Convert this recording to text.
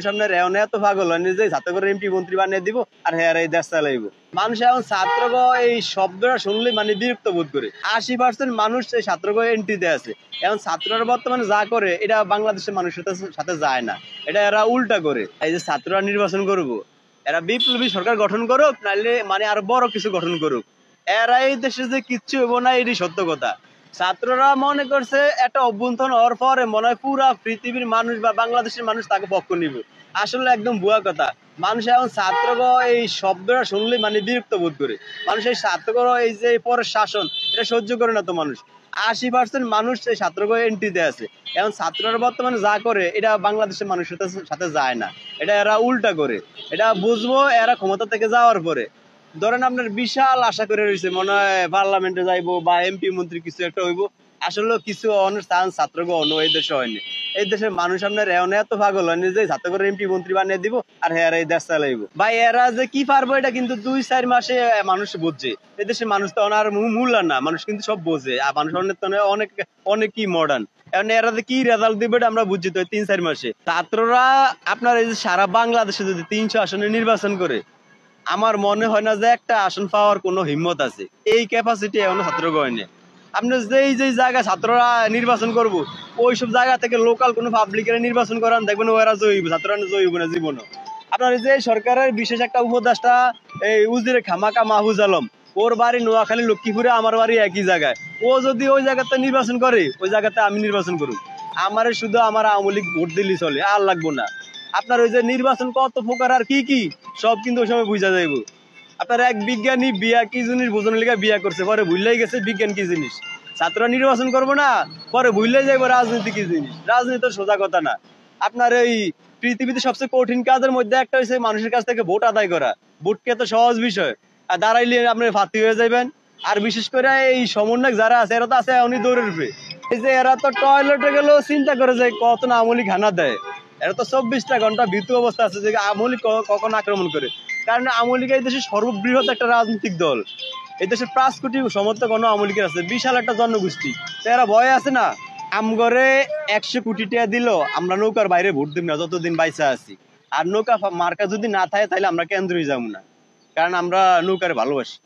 সামনে রেওনে এত পাগল হয়নি যে ছাত্র করে এমপি মন্ত্রী বানিয়ে দিব আর হ্যাঁ এই দেশ চালাইব। মানুষ এখন ছাত্রগ এই শব্দটা শুনলে মানে বিরক্ত বোধ করে। 80% মানুষ এই ছাত্রগ এন্ট্রিতে আছে। এখন ছাত্ররা বর্তমানে যা করে এটা বাংলাদেশের মানুষের সাথে যায় না, এটা এরা উল্টা করে। এই যে ছাত্ররা নির্বাচন করবো, এরা বিপ্লবী সরকার গঠন করুক, নাইলে মানে আরো বড় কিছু গঠন করুক, এরা এই দেশে যে কিচ্ছু হবো না, এটি সত্য কথা। ছাত্ররা মনে করছে একটা অভ্যন্তরণ হওয়ার পরে মনে হয় পুরা পৃথিবীর মানুষ বা বাংলাদেশের মানুষ তাকে পক্ষ নিব। আসলে একদম ভুয়া কথা। মানুষ এখন ছাত্রগ এই শব্দটা শুনলে মানে বিরক্ত বোধ করে। মানুষ এই ছাত্রগ এই যে পরের শাসন এটা সহ্য করে না তো মানুষ। 80% মানুষ এই ছাত্রগ এন্ট্রিতে আছে। এখন ছাত্ররা বর্তমানে যা করে এটা বাংলাদেশের মানুষের সাথে যায় না, এটা এরা উল্টা করে। এটা বুঝবো এরা ক্ষমতা থেকে যাওয়ার পরে। ধরেন আপনার বিশাল আশা করে রয়েছে, মনে হয় পার্লামেন্টে যাইবো বা এমপি মন্ত্রী কিছু একটা হইব। আসলে কিছু অনেক চান্স ছাত্রকে অন্য এই দেশে হয়নি। এই দেশের মানুষ আপনার এমন এত পাগল হয়নি যে ছাত্র করে এমপি মন্ত্রী বানিয়ে দিব আর হ্যাঁ এই দেশ চালাইব। ভাই এরা যে কি পারবো এটা কিন্তু 2-4 মাসে মানুষ বুঝছে। এই দেশের মানুষ তো আর মূল্য না, মানুষ কিন্তু সব বোঝে। আর মানুষ অনেক অনেক কি মডার্ন। এখন এরা যে কি রেজাল্ট দিবে এটা আমরা বুঝছি তো 3-4 মাসে। ছাত্ররা আপনার এই যে সারা বাংলাদেশে যদি 300 আসনে নির্বাচন করে, আমার মনে হয় না যে একটা আসন পাওয়ার কোনো হিম্মত আছে। এই ক্যাপাসিটি এখনো ছাত্র গয়নে। আপনি যেই জায়গায় ছাত্ররা নির্বাচন করব, ওইসব জায়গা থেকে লোকাল কোনো পাবলিকের নির্বাচন করান, দেখবেন ওরা জয়ীব, ছাত্ররা জয়ীব না জীবনও। আপনার যে সরকারের বিশেষ একটা উপদেষ্টা এই উজিরে খামাকা মাহফুজ আলম, ওর বাড়ি নোয়াখালী লক্ষ্মীপুরে, আমার বাড়ি একই জায়গায়। ও যদি ওই জায়গাতে নির্বাচন করে, ওই জায়গাতে আমি নির্বাচন করব। আমারে শুধু আমার আওয়ামী লীগ ভোট দিলেই চলে, আর লাগবো না। আপনার ওই যে নির্বাচন কত প্রকার আর কি সব কিন্তু ওই সময় বুঝা যাইব। আপনার এক বিজ্ঞানী বিয়া কি জিনিস বোঝানোর লিগে বিয়া করছে, পরে ভুললেই গেছে বিজ্ঞান কি জিনিস। ছাত্ররা নির্বাচন করবো না, পরে ভুললেই যাইবো রাজনীতি কি জিনিস। রাজনীতি তো সোজা কথা না। আপনার এই পৃথিবীতে সবচেয়ে কঠিন কাজের মধ্যে একটা হচ্ছে মানুষের কাছ থেকে ভোট আদায় করা। ভোটকে তো সহজ বিষয়, আর দাঁড়াইলে আপনি ফাঁতি হয়ে যাবেন। আর বিশেষ করে এই সমন্বয়ক যারা আছে এরা তো আছে উনি দৌড়ের উপরে। এই যে এরা তো টয়লেটে গেলেও চিন্তা করে যে কত না আমলি খানা দেয়। এরা তো 24টা ঘন্টা ভীতু অবস্থা আছে যে আমলি কখন আক্রমণ করে। কারণ আওয়ামী লীগ এই দেশের সর্ববৃহৎ একটা রাজনৈতিক দল। এই দেশের 5 কোটি সমর্থক আওয়ামী লীগের আছে, বিশাল একটা জনগোষ্ঠী। এরা ভয় আছে না, আমগরে 100 কোটি টাকা দিল, আমরা নৌকার বাইরে ভোট দিব না যতদিন বাইসা আছি। আর নৌকা মার্কা যদি না থাকে তাহলে আমরা কেন্দ্রই যাবো না, কারণ আমরা নৌকারে ভালোবাসি।